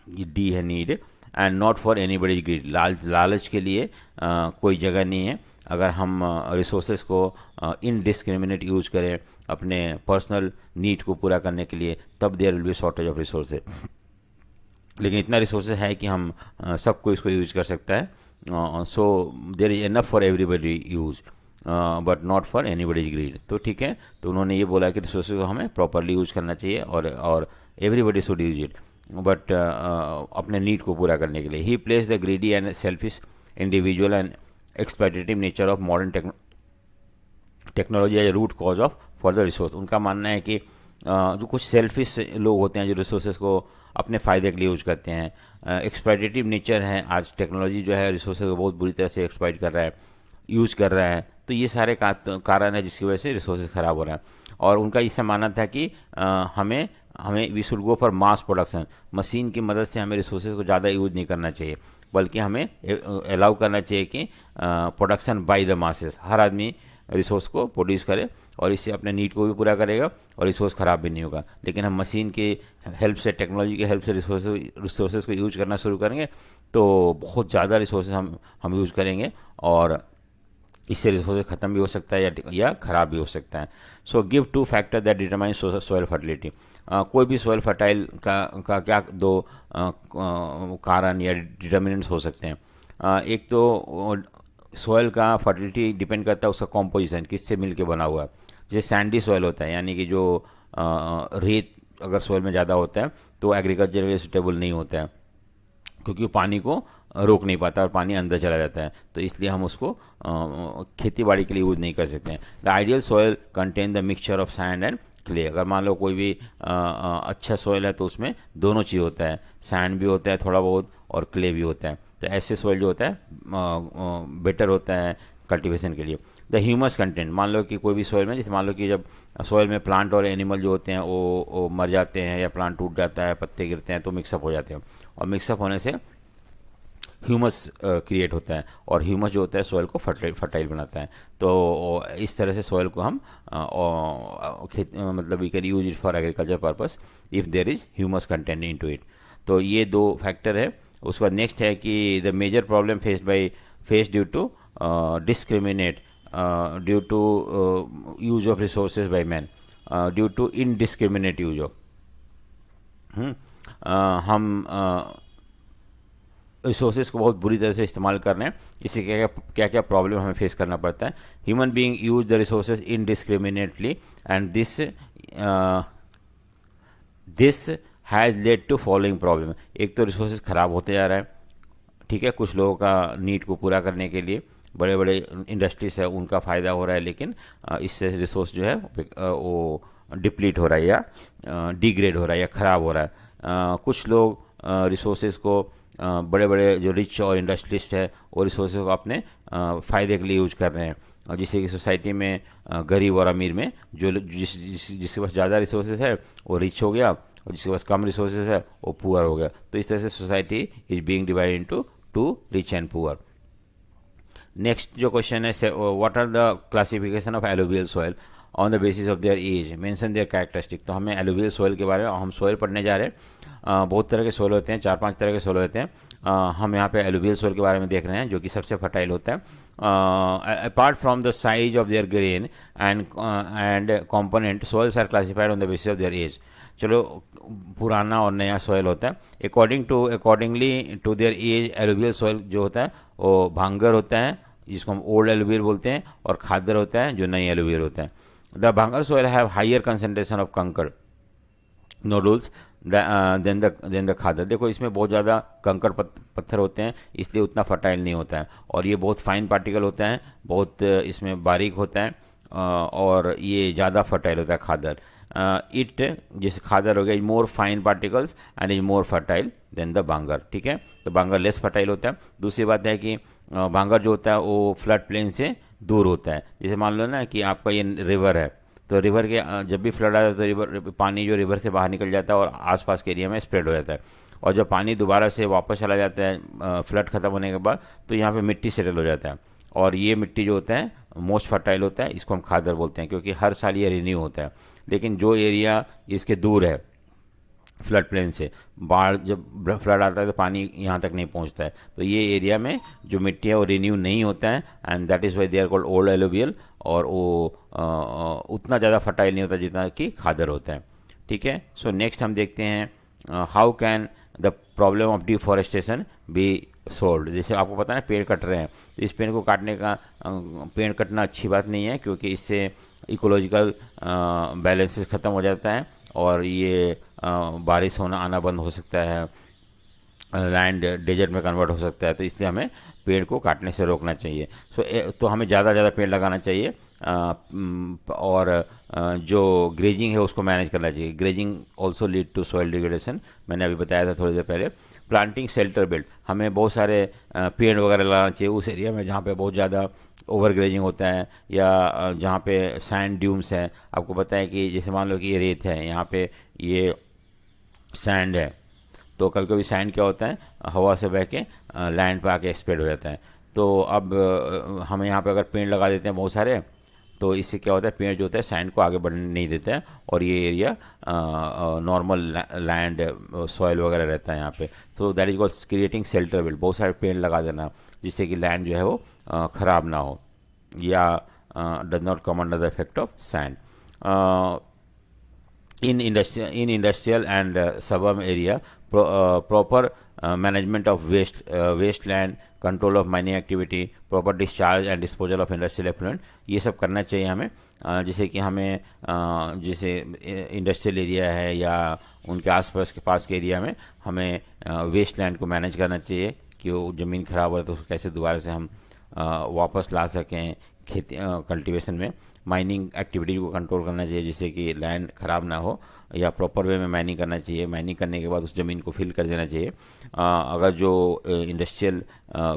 ये डी है need, and not for anybody greed. लालच के लिए कोई जगह नहीं है। अगर हम रिसोर्सेज को इनडिस्क्रिमिनेट यूज करें अपने पर्सनल नीड को पूरा करने के लिए, तब there will be shortage of resources. लेकिन इतना रिसोर्सेज है कि हम सबको इसको यूज कर सकता है। So there is enough for everybody use but not for anybody's greed. तो ठीक है, तो उन्होंने ये बोला कि रिसोर्सेज को हमें प्रॉपरली यूज करना चाहिए और everybody should use it, but अपने नीड को पूरा करने के लिए। He place the greedy and selfish individual and exploitative nature of modern technology as root cause of for the resource. उनका मानना है कि जो कुछ सेल्फिश लोग होते हैं जो रिसोर्सेज को अपने फ़ायदे के लिए यूज करते हैं, एक्सप्लॉइटेटिव नेचर है, आज टेक्नोलॉजी जो है रिसोर्सेज को बहुत बुरी तरह से एक्सप्लॉइट कर रहा है, यूज कर रहा है। तो ये सारे कारण है जिसकी वजह से रिसोर्सेज ख़राब हो रहा है। और उनका इससे मानना था कि हमें we should go for mass production. Machine की मदद से हमें रिसोर्सेज को ज़्यादा यूज नहीं करना चाहिए, बल्कि हमें अलाउ करना चाहिए कि प्रोडक्शन बाय द मासेस, हर आदमी रिसोर्स को प्रोड्यूस करे और इससे अपने नीड को भी पूरा करेगा और रिसोर्स ख़राब भी नहीं होगा। लेकिन हम मशीन के हेल्प से, टेक्नोलॉजी के हेल्प से रिसोर्सेज को यूज करना शुरू करेंगे तो बहुत ज़्यादा रिसोर्सेज हम यूज़ करेंगे और इससे रिसोर्सेज ख़त्म भी हो सकता है या ख़राब भी हो सकता है। So give two factor that determine soil fertility. कोई भी सॉइल फर्टाइल का क्या दो कारण या डिटर्मिनेंट्स हो सकते हैं। एक तो सॉइल का फर्टिलिटी डिपेंड करता है उसका कॉम्पोजिशन किससे मिल के बना हुआ है। जैसे सैंडी सॉइल होता है, यानी कि जो रेत अगर सॉइल में ज़्यादा होता है तो एग्रीकल्चर के लिए सुटेबल नहीं होता है, क्योंकि वो पानी को रोक नहीं पाता और पानी अंदर चला जाता है। तो इसलिए हम उसको खेती बाड़ी के लिए यूज़ नहीं कर सकते हैं। The ideal soil contain the mixture of sand and clay. अगर मान लो कोई भी अच्छा सॉइल है तो उसमें दोनों चीज़ होता है, सैंड भी होता है थोड़ा बहुत और क्ले भी होता है। तो ऐसे सॉइल जो होता है बेटर होता है कल्टीवेशन के लिए। द ह्यूमस कंटेंट, मान लो कि कोई भी सॉइल में, जैसे मान लो कि जब सॉइल में प्लांट और एनिमल जो होते हैं वो मर जाते हैं या प्लांट टूट जाता है, पत्ते गिरते हैं तो मिक्सअप हो जाते हैं, और मिक्सअप होने से ह्यूमस क्रिएट होता है और ह्यूमस जो होता है सॉइल को फर्टाइल बनाता है। तो इस तरह से सॉइल को हम मतलब we can use it for agriculture purpose if there is humus content into it. तो ये दो फैक्टर है। उसके बाद नेक्स्ट है कि the major problem face due to discriminate due to use of resources by man, due to indiscriminate use of. हम resources को बहुत बुरी तरह से इस्तेमाल कर रहे हैं, इससे क्या क्या प्रॉब्लम हमें फेस करना पड़ता है। Human being use the resources indiscriminately and this has led to following problem. एक तो रिसोर्सेज ख़राब होते जा रहा है, ठीक है, कुछ लोगों का नीड को पूरा करने के लिए बड़े बड़े इंडस्ट्रीज है उनका फ़ायदा हो रहा है, लेकिन इससे रिसोर्स जो है वो डिप्लीट हो रहा है या डिग्रेड हो रहा है या ख़राब हो रहा है। कुछ लोग रिसोर्सेज को बड़े बड़े जो रिच और इंडस्ट्रिस्ट है वो रिसोर्सेज को अपने फ़ायदे के लिए यूज कर रहे हैं, और जिससे कि सोसाइटी में गरीब और अमीर में जो जिसके पास ज़्यादा रिसोर्सेज है वो रिच हो गया और जिसके पास कम रिसोर्सेज है वो पुअर हो गया। तो इस तरह से society is being divided into two rich and poor. Next जो क्वेश्चन है, what are the classification of alluvial soil on the basis of their age, mention their characteristic. तो हमें एलुवियल सॉइल के बारे में, हम सॉइल पढ़ने जा रहे हैं। बहुत तरह के सॉइल होते हैं, 4-5 तरह के सॉइल होते हैं। हम यहाँ पे एलुवियल सॉइल के बारे में देख रहे हैं, जो कि सबसे फर्टाइल होता है। Apart from the size of their grain and component, soils are classified on the basis of their age. चलो, पुराना और नया सॉइल होता है। Accordingly to their age, alluvial soil जो होता है वो भांगर होता है, जिसको हम ओल्ड एलुवियल बोलते हैं, और खादर होता है जो नई एलुवियल होता है। The bhangar soil have higher concentration of kankar nodules than the khadar. देखो, इसमें बहुत ज़्यादा कंकड़ पत्थर होते हैं, इसलिए उतना फर्टाइल नहीं होता है, और ये बहुत फाइन पार्टिकल होता है, बहुत इसमें बारीक होता है, और ये ज़्यादा फर्टाइल होता है खादर। इट, जैसे खादर हो गया, is more fine particles and is more fertile than the bangar. ठीक है, तो बांगर लेस फर्टाइल होता है। दूसरी बात है कि बांगर जो होता है वो फ्लड प्लेन से दूर होता है। जैसे मान लो ना कि आपका ये रिवर है, तो रिवर के जब भी फ्लड आता है तो रिवर पानी जो रिवर से बाहर निकल जाता है और आसपास के एरिया में स्प्रेड हो जाता है, और जब पानी दोबारा से वापस चला जाता है फ्लड खत्म होने के बाद, तो यहाँ पे मिट्टी सेटल हो जाता है, और ये मिट्टी जो होता है मोस्ट फर्टाइल होता है, इसको हम खादर बोलते हैं, क्योंकि हर साल ये रिन्यू होता है। लेकिन जो एरिया इसके दूर है फ्लड प्लेन से, बाढ़ जब फ्लड आता है तो पानी यहाँ तक नहीं पहुँचता है, तो ये एरिया में जो मिट्टी है वो रिन्यू नहीं होता है, and that is why they are called old alluvial, और वो उतना ज़्यादा फर्टाइल नहीं होता जितना कि खादर होता है। ठीक है, सो नेक्स्ट हम देखते हैं how can the problem of deforestation be solve. जैसे आपको पता है पेड़ कट रहे हैं, तो इस पेड़ को काटने का, पेड़ कटना अच्छी बात नहीं है, क्योंकि इससे इकोलॉजिकल बैलेंसेस ख़त्म हो जाता है, और ये बारिश होना आना बंद हो सकता है, लैंड डेजर्ट में कन्वर्ट हो सकता है। तो इसलिए हमें पेड़ को काटने से रोकना चाहिए। तो हमें ज़्यादा ज़्यादा पेड़ लगाना चाहिए, और जो ग्रेजिंग है उसको मैनेज करना चाहिए। Grazing also lead to soil degradation, मैंने अभी बताया था थोड़ी देर पहले। प्लांटिंग शेल्टर बेल्ट, हमें बहुत सारे पेड़ वगैरह लगाना चाहिए उस एरिया में जहाँ पे बहुत ज़्यादा ओवर ग्रेजिंग होता है, या जहाँ पे सैंड ड्यूम्स हैं। आपको पता है कि जैसे मान लो कि ये रेत है, यहाँ पे ये सैंड है, तो कभी कभी सैंड क्या होता है, हवा से बह के लैंड पे आके स्प्रेड हो जाता है। तो अब हम यहाँ पे अगर पेड़ लगा देते हैं बहुत सारे, तो इससे क्या होता है, पेड़ जो होता है सैंड को आगे बढ़ने नहीं देता है, और ये एरिया नॉर्मल लैंड सॉइल वगैरह रहता है यहाँ पे। तो that is called creating shelter belt. बहुत सारे पेड़ लगा देना, जिससे कि लैंड जो है वो ख़राब ना हो, या does not come under the effect of sand. in industrial and suburban area, proper management of wasteland, control of mining activity, proper discharge and disposal of industrial effluent, ये सब करना चाहिए हमें। जैसे कि हमें जैसे इंडस्ट्रियल एरिया है या उनके आसपास के पास के एरिया में हमें वेस्ट लैंड को मैनेज करना चाहिए, कि वो ज़मीन ख़राब हो तो उसको कैसे दोबारा से हम वापस ला सकें खेती कल्टीवेशन में। माइनिंग एक्टिविटी को कंट्रोल करना चाहिए, जिससे कि लैंड ख़राब ना हो, या प्रॉपर वे में माइनिंग करना चाहिए। माइनिंग करने के बाद उस ज़मीन को फिल कर देना चाहिए। अगर जो इंडस्ट्रियल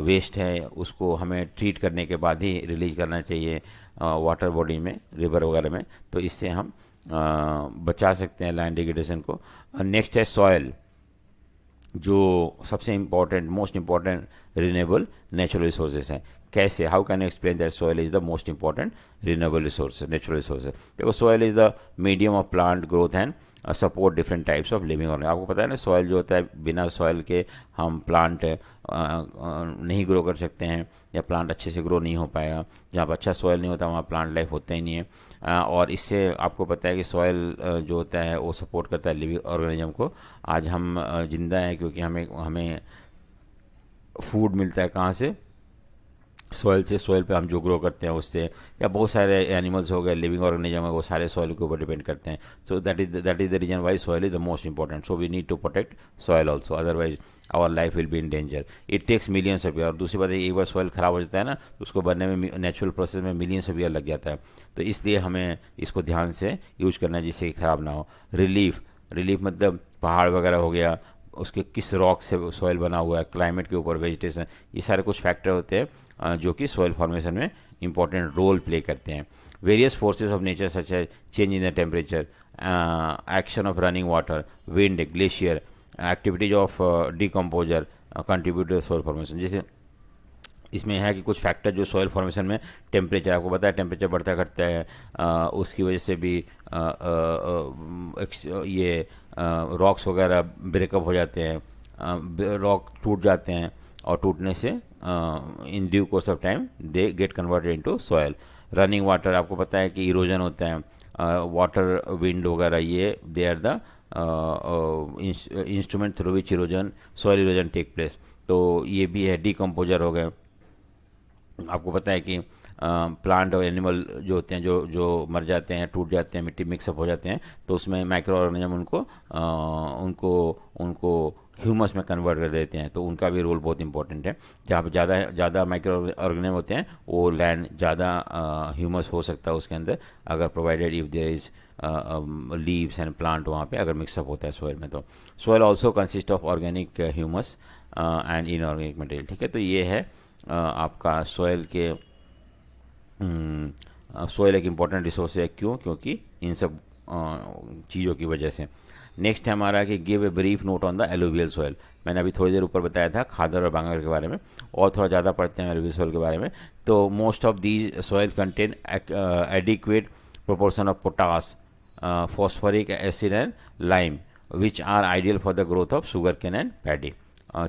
वेस्ट है उसको हमें ट्रीट करने के बाद ही रिलीज करना चाहिए वाटर बॉडी में, रिवर वगैरह में, तो इससे हम बचा सकते हैं लैंड डिग्रेडेशन को। नेक्स्ट है सॉयल, जो सबसे important, most important renewable natural resources हैं। कैसे, how can you explain that soil is the most important renewable resource, natural resource. देखो, soil is the medium of plant growth and support different types of living organism. आपको पता है ना, soil जो होता है, बिना सॉइल के हम प्लांट नहीं ग्रो कर सकते हैं, या प्लांट अच्छे से ग्रो नहीं हो पाएगा। जहाँ पर अच्छा सॉइल नहीं होता वहाँ प्लांट लाइफ होता ही नहीं है। और इससे आपको पता है कि सॉइल जो होता है वो सपोर्ट करता है लिविंग ऑर्गेनिज्म को। आज हम जिंदा हैं क्योंकि हमें फूड मिलता है कहाँ से, सॉइल से। सॉइल पे हम जो ग्रो करते हैं उससे, या बहुत सारे एनिमल्स हो गए, लिविंग ऑर्गेनिज्म है, वो सारे सॉइल के ऊपर डिपेंड करते हैं। So that is the reason why soil is the most important. So we need to protect soil also, otherwise our life will be in danger. It takes millions of year. और दूसरी बात है, एक बार soil ख़राब हो जाता है ना, तो उसको बनने में नेचुरल प्रोसेस में मिलियंस ऑफ ईयर लग जाता है। तो इसलिए हमें इसको ध्यान से यूज करना है, जिससे कि ख़राब ना हो। रिलीफ मतलब पहाड़ वगैरह हो गया, उसके किस रॉक से सॉइल बना हुआ है, क्लाइमेट के ऊपर, वेजिटेशन, ये सारे कुछ फैक्टर होते हैं जो कि सॉइल फॉर्मेशन में इंपॉर्टेंट रोल प्ले करते हैं। Various forces of nature such as change in the temperature, action of running water, wind, glacier, activities of decomposer contribute to soil formation. जैसे इसमें है कि कुछ फैक्टर जो सॉइल फॉर्मेशन में, टेम्परेचर, आपको पता है टेम्परेचर बढ़ता घटता है, उसकी वजह से भी ये रॉक्स वगैरह ब्रेकअप हो जाते हैं, रॉक टूट जाते हैं, और टूटने से in due course of time they get converted into soil. Running water, आपको पता है कि इरोजन होता है, वाटर विंड वगैरह, ये they are the instrument through which erosion, soil erosion take place. तो ये भी है, डिकम्पोजर हो गए। आपको पता है कि प्लांट और एनिमल जो होते हैं, जो मर जाते हैं, टूट जाते हैं, मिट्टी मिक्सअप हो जाते हैं, तो उसमें माइक्रो ऑर्गेनिज्म उनको ह्यूमस में कन्वर्ट कर देते हैं, तो उनका भी रोल बहुत इंपॉर्टेंट है। जहाँ पे ज़्यादा माइक्रो ऑर्गेनिज्म होते हैं, वो लैंड ज़्यादा ह्यूमस हो सकता है उसके अंदर, अगर provided if there is leaves and plant वहाँ पे अगर मिक्सअप होता है सॉइल में। तो soil also consist of organic humus and inorganic material. ठीक है, तो ये है आपका सॉइल के, सॉइल एक इम्पॉर्टेंट रिसोर्स है। क्यों? क्योंकि इन सब चीज़ों की वजह से। नेक्स्ट है हमारा कि give a brief note on the alluvial soil. मैंने अभी थोड़ी देर ऊपर बताया था खादर और बांगर के बारे में, और थोड़ा ज़्यादा पढ़ते हैं एलुवियल सॉइल के बारे में। तो most of these soil contain adequate proportion of potash, phosphoric acid and lime which are ideal for the growth of sugarcane and paddy.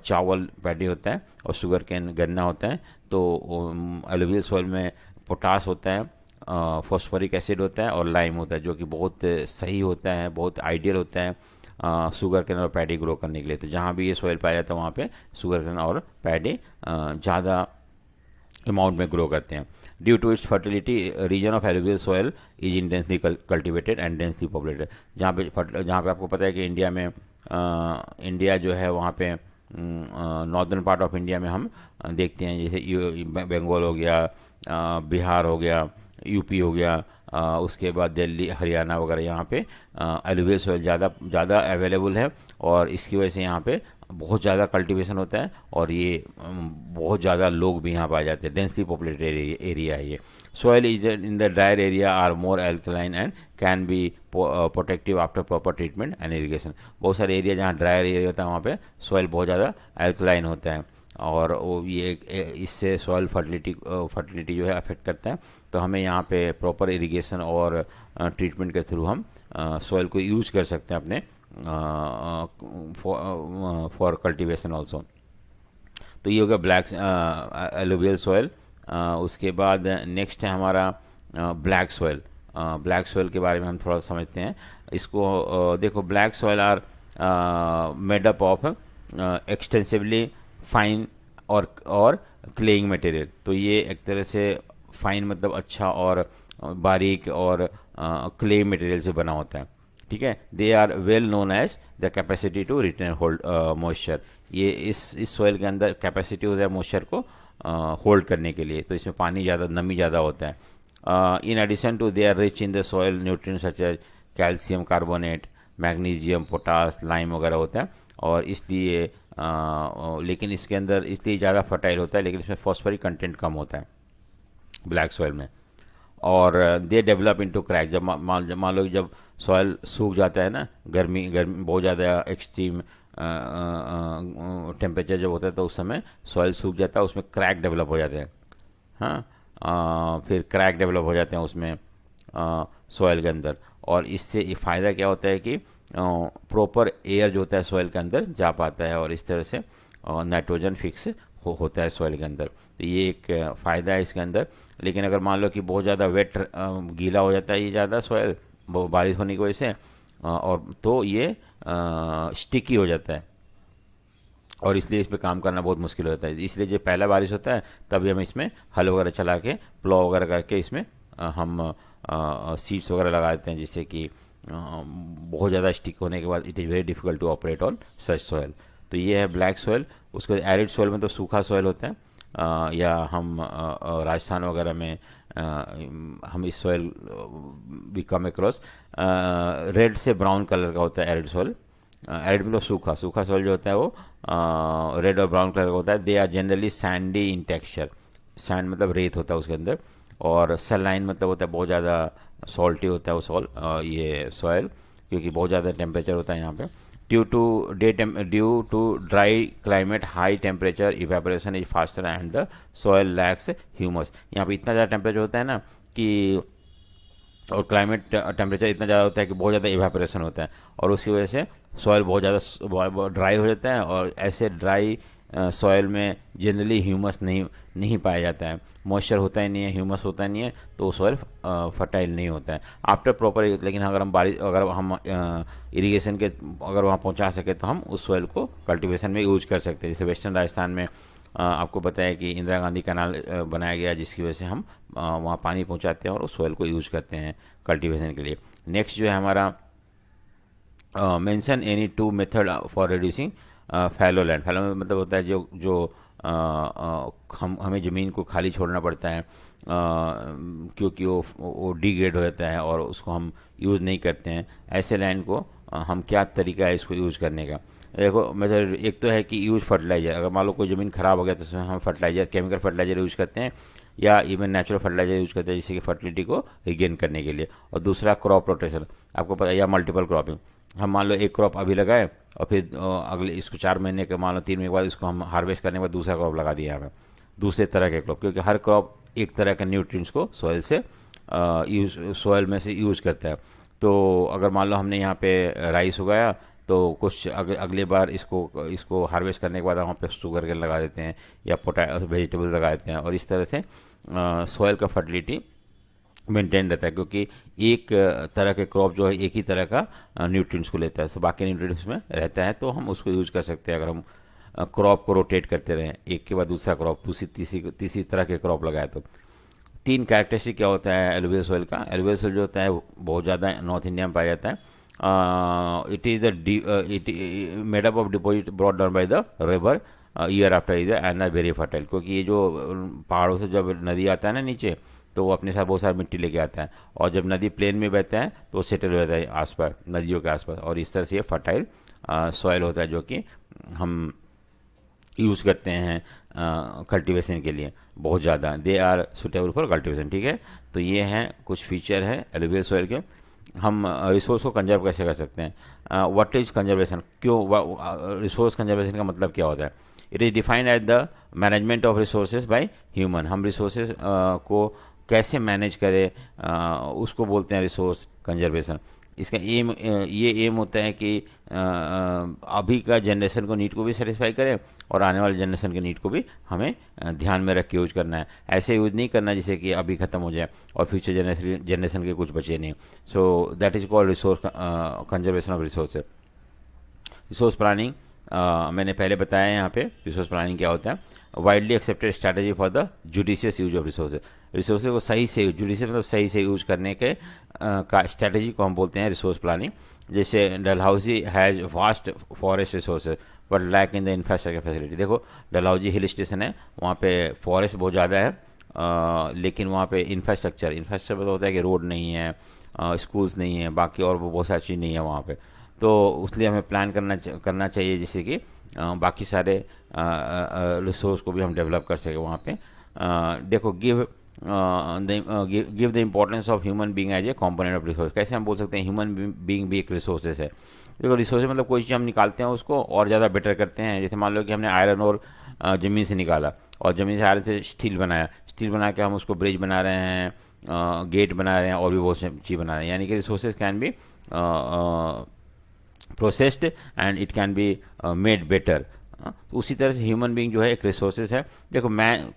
चावल पैडी होता है और शुगर केन गन्ना होता है। तो एलुवियल सॉइल में पोटास होता है, फॉस्फोरिक एसिड होता है और लाइम होता है, जो कि बहुत सही होता है, बहुत आइडियल होता है शुगर केन और पैडी ग्रो करने के लिए। तो जहाँ भी ये सॉइल पाया जाता है वहाँ पे शुगर केन और पैडी ज़्यादा अमाउंट में ग्रो करते हैं। Due to its fertility, region of alluvial soil is intensely cultivated and densely populated. जहाँ पे आपको पता है कि इंडिया में इंडिया जो है वहाँ पे नॉर्दर्न पार्ट ऑफ इंडिया में हम देखते हैं, जैसे बंगाल हो गया, बिहार हो गया, यूपी हो गया, उसके बाद दिल्ली, हरियाणा वगैरह, यहाँ पे एलुवियल सॉइल ज़्यादा अवेलेबल है, और इसकी वजह से यहाँ पे बहुत ज़्यादा कल्टीवेशन होता है, और ये बहुत ज़्यादा लोग भी यहाँ पाए जाते हैं। डेंसली पॉपुलेटेड एरिया है ये। Soil is in the drier area are more alkaline and can be protective after proper treatment and irrigation. बहुत सारे एरिया जहाँ ड्रायर एरिया होता है वहाँ पे सॉइल बहुत ज़्यादा एल्कलाइन होता है, और वो ये इससे सॉइल फर्टिलिटी जो है अफेक्ट करता है। तो हमें यहाँ पे प्रॉपर इरिगेशन और ट्रीटमेंट के थ्रू हम सॉइल को यूज कर सकते हैं अपने फॉर कल्टीवेशन ऑल्सो। तो ये हो गया ब्लैक एलुवियल सॉइल। उसके बाद नेक्स्ट है हमारा ब्लैक सॉइल। ब्लैक सॉइल के बारे में हम थोड़ा समझते हैं इसको। देखो, black soil are made up of extensively fine और क्लेइंग मटेरियल। तो ये एक तरह से फाइन मतलब अच्छा और बारीक और क्ले मटेरियल से बना होता है। ठीक है, they are well known as the capacity to retain hold moisture. ये इस सॉइल के अंदर कैपेसिटी होता है मॉइस्चर को होल्ड करने के लिए, तो इसमें पानी ज़्यादा, नमी ज़्यादा होता है। In addition to they are rich in the soil nutrients such as calcium carbonate, magnesium, potash, lime वगैरह होता है, और इसलिए लेकिन इसके अंदर इसलिए ज़्यादा फर्टाइल होता है, लेकिन इसमें फॉस्फोरिक कंटेंट कम होता है ब्लैक सॉइल में। और दे डेवलप इनटू क्रैक। जब मान लो जब सॉइल सूख जाता है ना, गर्मी बहुत ज़्यादा एक्सट्रीम टेम्परेचर जब होता है, तो उस समय सॉइल सूख जाता है, उसमें क्रैक डेवलप हो जाते हैं। हाँ, फिर क्रैक डेवलप हो जाते हैं उसमें सॉइल के अंदर, और इससे फ़ायदा क्या होता है कि प्रॉपर एयर जो होता है सॉइल के अंदर जा पाता है, और इस तरह से नाइट्रोजन फिक्स होता है सॉइल के अंदर। तो ये एक फ़ायदा है इसके अंदर। लेकिन अगर मान लो कि बहुत ज़्यादा वेट गीला हो जाता है ये ज़्यादा सॉइल बारिश होने की वजह से, और तो ये स्टिकी हो जाता है, और इसलिए इस पर काम करना बहुत मुश्किल होता है। इसलिए जब पहला बारिश होता है तभी हम इसमें हल वगैरह चला के, प्लॉ वगैरह करके इसमें हम सीड्स वगैरह लगा देते हैं, जिससे कि बहुत ज़्यादा स्टिक होने के बाद it is very difficult to operate on such soil. तो ये है ब्लैक सॉइल। उसके एरिड सॉइल में तो सूखा सॉइल होता है, या हम राजस्थान वगैरह में हम इस soil we come across red से ब्राउन कलर का होता है एरिड सॉइल। एरिड मतलब सूखा सॉइल जो होता है वो रेड और ब्राउन कलर का होता है। They are generally sandy in texture. Sand मतलब रेत होता है उसके अंदर, और सलाइन मतलब होता है बहुत ज़्यादा सॉल्टी होता है वो ये सॉइल, क्योंकि बहुत ज़्यादा टेम्परेचर होता है यहाँ पे। due to dry climate, high temperature, evaporation is faster and the soil lacks humus. यहाँ पे इतना ज़्यादा टेम्परेचर होता है ना कि, और क्लाइमेट टेम्परेचर इतना ज़्यादा होता है कि बहुत ज़्यादा इवेपोरेशन होता है, और उसकी वजह से सॉइल बहुत ज़्यादा ड्राई हो जाता है, और ऐसे ड्राई सॉइल में जनरली ह्यूमस नहीं पाया जाता है, मॉइस्चर होता ही नहीं है, ह्यूमस होता ही नहीं है, तो सॉइल फर्टाइल नहीं होता है आफ्टर प्रॉपर। लेकिन अगर हम इरिगेशन के अगर वहाँ पहुँचा सके तो हम उस सॉइल को कल्टीवेशन में यूज कर सकते हैं। जैसे वेस्टर्न राजस्थान में आपको पता है कि इंदिरा गांधी कैनाल बनाया गया, जिसकी वजह से हम वहाँ पानी पहुँचाते हैं और उस सॉइल को यूज करते हैं कल्टीवेशन के लिए। नेक्स्ट जो है हमारा mention any two method for reducing fallow land. Fallow मतलब होता है जो हमें ज़मीन को खाली छोड़ना पड़ता है क्योंकि वो डिग्रेड हो जाता है और उसको हम यूज़ नहीं करते हैं। ऐसे लैंड को हम क्या तरीका है इसको यूज़ करने का। देखो मेथड एक तो है कि यूज़ फर्टिलाइजर। अगर मान लो कोई ज़मीन ख़राब हो गया तो उसमें हम फर्टिलाइजर, केमिकल फर्टिलाइजर यूज़ करते हैं या इवन नेचुरल फर्टिलाइजर यूज़ करते हैं जिससे कि फर्टिलिटी को रिगेन करने के लिए। और दूसरा क्रॉप रोटेशन, आपको पता है, या मल्टीपल क्रॉपिंग। हम मान लो एक क्रॉप अभी लगाए और फिर अगले इसको 4 महीने के, मान लो 3 महीने के बाद इसको हम हार्वेस्ट करने के बाद दूसरा क्रॉप लगा दिया हमें, दूसरे तरह के क्रॉप, क्योंकि हर क्रॉप एक तरह के न्यूट्रिएंट्स को सॉइल में से यूज़ करता है। तो अगर मान लो हमने यहाँ पे राइस उगाया तो कुछ अगले बार इसको हार्वेस्ट करने के बाद हम पे शुगर केन लगा देते हैं या वेजिटेबल लगा देते हैं, और इस तरह से सॉइल का फर्टिलिटी मेंटेन रहता है, क्योंकि एक तरह के क्रॉप जो है एक ही तरह का न्यूट्रिएंट्स को लेता है, तो बाकी न्यूट्रिएंट्स में रहता है, तो हम उसको यूज़ कर सकते हैं। अगर हम क्रॉप को रोटेट करते रहें, एक के बाद दूसरा क्रॉप, तीसरी तरह के क्रॉप लगाए तो। 3 कैरेक्टरिस्टिक क्या होता है एलुवियल सॉइल का। एलुवियल सॉइल जो होता है बहुत ज़्यादा नॉर्थ इंडिया में पाया जाता है। It is made up of deposit brought down by the river year after year and are very fertile. क्योंकि ये जो पहाड़ों से जब नदी आता है ना नीचे, तो वो अपने साथ बहुत सारी मिट्टी लेके आता है, और जब नदी प्लेन में बहता है तो वो सेटल हो जाता है आसपास, नदियों के आसपास, और इस तरह से ये फर्टाइल सॉइल होता है जो कि हम यूज़ करते हैं कल्टीवेशन के लिए बहुत ज़्यादा। They are suitable for cultivation. ठीक है, तो ये हैं कुछ फीचर हैं एलुवियल सॉइल के। हम रिसोर्स को कंजर्व कैसे कर सकते हैं। व्हाट इज कंजर्वेशन, क्यों रिसोर्स कंजर्वेशन का मतलब क्या होता है। It is defined as the management of resources by human. हम रिसोर्सेज को कैसे मैनेज करें उसको बोलते हैं रिसोर्स कंजर्वेशन। इसका एम होता है कि अभी का जनरेशन को नीड को भी सेटिस्फाई करें और आने वाले जनरेशन के नीड को भी हमें ध्यान में रख के यूज करना है। ऐसे यूज नहीं करना जिससे कि अभी ख़त्म हो जाए और फ्यूचर जनरेशन के कुछ बचे नहीं। सो that is called resource conservation of resource. Resource planning मैंने पहले बताया है यहाँ पे रिसोर्स प्लानिंग क्या होता है। Widely accepted strategy for the judicious use of resources. Resources को सही से, जुडिशियस मतलब सही से यूज करने के का स्ट्रैटेजी को हम बोलते हैं रिसोर्स प्लानिंग। जैसे Dalhousie has vast forest resources but lack in the infrastructure facility. देखो डलहौजी हिल स्टेशन है, वहाँ पे फॉरेस्ट बहुत ज़्यादा है, लेकिन वहाँ पे इंफ्रास्ट्रक्चर मतलब होता है कि रोड नहीं है, स्कूल्स नहीं है, बाकी और बहुत सारी चीज़ नहीं है वहाँ पे। तो इसलिए हमें प्लान करना चाहिए जिससे कि बाकी सारे रिसोर्स को भी हम डेवलप कर सकें वहाँ पे। देखो give the importance of human being as a component of resource. कैसे हम बोल सकते हैं ह्यूमन बीइंग भी एक रिसोर्सेज है। देखो रिसोर्स मतलब कोई चीज़ हम निकालते हैं उसको और ज़्यादा बेटर करते हैं। जैसे मान लो कि हमने आयरन और ज़मीन से निकाला और ज़मीन से आयरन से स्टील बना के हम उसको ब्रिज बना रहे हैं, गेट बना रहे हैं और भी बहुत सी चीज़ बना रहे हैं। यानी कि resources can be processed and it can be made better. उसी तरह से ह्यूमन बीइंग जो है एक रिसोर्सेज है। देखो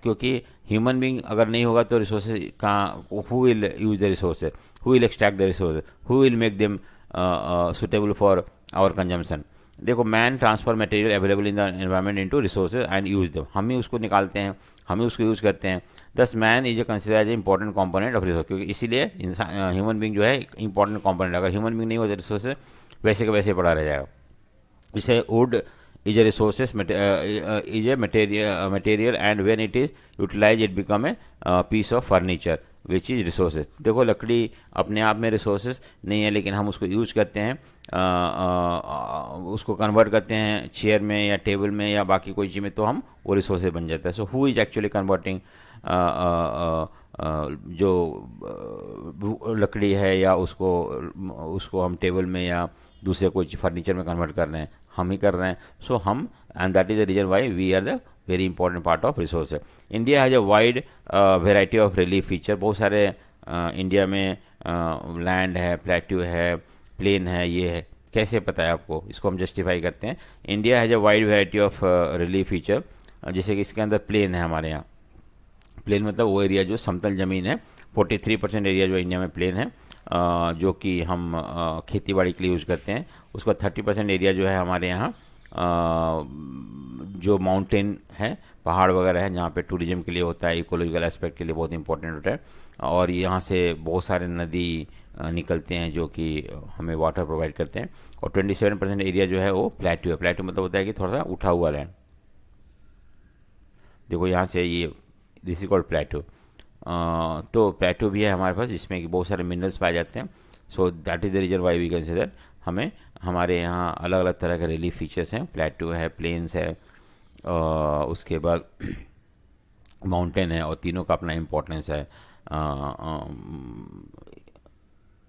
क्योंकि ह्यूमन बीइंग अगर नहीं होगा तो रिसोर्सेज का who will use the resources, who will extract the resources, who will make them suitable for our consumption. देखो man transfer material available in the environment into resources and use them. हम ही उसको निकालते हैं, हम ही उसको यूज़ करते हैं। Thus man is a consider as a important component of resource. क्योंकि इसीलिए ह्यूमन बीइंग जो है इंपॉर्टेंट कंपोनेंट। अगर ह्यूमन बीइंग नहीं होता रिसोर्सेज वैसे का वैसे पड़ा रह जाएगा। जैसे would is a resources is a material and when it is utilized it become a piece of furniture which is resources। देखो लकड़ी अपने आप में रिसोर्सेज नहीं है, लेकिन हम उसको यूज करते हैं, उसको कन्वर्ट करते हैं चेयर में या टेबल में या बाकी कोई चीज़ में, तो हम वो रिसोर्सेज बन जाता है। So who is actually converting जो लकड़ी है या उसको उसको हम टेबल में या दूसरे कोई फर्नीचर में कन्वर्ट कर रहे हैं, हम ही कर रहे हैं. सो हम, and that is the reason why we are the very important part of resource. India has a wide variety of relief feature. बहुत सारे इंडिया में लैंड है, प्लेट्यू है, प्लेन है, ये है. कैसे पता है आपको? इसको हम जस्टिफाई करते हैं. India has a wide variety of relief feature. जैसे कि इसके अंदर प्लेन है हमारे यहाँ. प्लेन मतलब वो एरिया जो समतल ज़मीन है. 43% एरिया जो इंडिया में प्लेन है, जो कि हम खेती बाड़ी के लिए यूज़ करते हैं. उसका 30% एरिया जो है हमारे यहाँ जो माउंटेन है, पहाड़ वगैरह है, जहाँ पे टूरिज्म के लिए होता है, इकोलॉजिकल एस्पेक्ट के लिए बहुत इंपॉर्टेंट होता है. और यहाँ से बहुत सारे नदी निकलते हैं जो कि हमें वाटर प्रोवाइड करते हैं. और 27% एरिया जो है वो प्लेट्यू है. प्लेट्यू मतलब होता है कि थोड़ा सा उठा हुआ लैंड. देखो यहाँ से ये, दिस इज कॉल्ड प्लेट्यू. तो प्लेट्यू भी है हमारे पास, जिसमें कि बहुत सारे मिनरल्स पाए जाते हैं. So that is the reason why we consider हमें हमारे यहाँ अलग अलग तरह के रिलीफ फीचर्स हैं. प्लेट्यू है, प्लेन्स है, उसके बाद माउंटेन है, और तीनों का अपना इम्पोर्टेंस है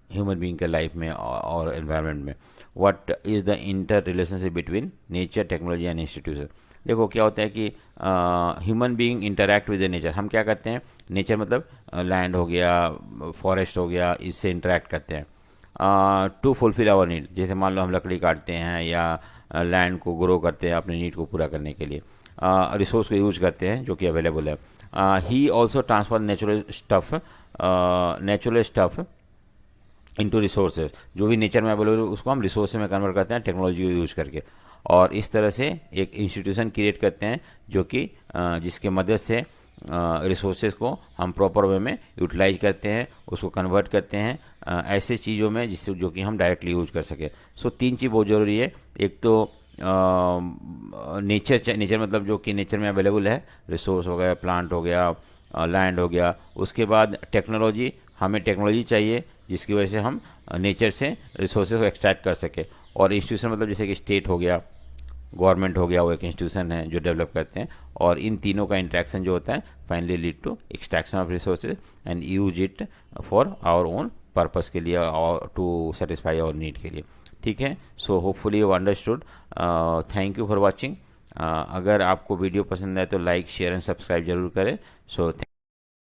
ह्यूमन बीइंग के लाइफ में और एनवायरनमेंट में. What is the inter relationship between nature, technology and institution. देखो क्या होता है कि human being interact with the nature. हम क्या करते हैं? नेचर मतलब लैंड हो गया, फॉरेस्ट हो गया, इससे इंटरैक्ट करते हैं टू फुलफिल आवर नीड. जैसे मान लो हम लकड़ी काटते हैं या लैंड को ग्रो करते हैं अपने नीड को पूरा करने के लिए. रिसोर्स को यूज करते हैं जो कि अवेलेबल है. He also transfer natural stuff into resources. जो भी नेचर में अवेलेबल है उसको हम रिसोर्स में कन्वर्ट करते हैं टेक्नोलॉजी को यूज़ करके. और इस तरह से एक इंस्टीट्यूशन क्रिएट करते हैं जो कि जिसके मदद से रिसोर्सेज को हम प्रॉपर वे में यूटिलाइज करते हैं, उसको कन्वर्ट करते हैं ऐसे चीज़ों में जिससे जो कि हम डायरेक्टली यूज कर सकें. सो तीन चीज़ बहुत ज़रूरी है. एक तो नेचर मतलब जो कि नेचर में अवेलेबल है, रिसोर्स हो गया, प्लांट हो गया, लैंड हो गया. उसके बाद टेक्नोलॉजी, हमें टेक्नोलॉजी चाहिए जिसकी वजह से हम नेचर से रिसोर्सेज को एक्सट्रैक्ट कर सके. और इंस्टीट्यूशन मतलब जैसे कि स्टेट हो गया, गवर्नमेंट हो गया, वो एक इंस्टीट्यूशन है जो डेवलप करते हैं. और इन तीनों का इंट्रैक्शन जो होता है finally lead to extraction of resources and use it for our own purpose के लिए और टू सेटिस्फाई आवर नीड के लिए. ठीक है. So hopefully you understood. Thank you for watching. अगर आपको वीडियो पसंद आए तो लाइक, शेयर एंड सब्सक्राइब जरूर करें. सो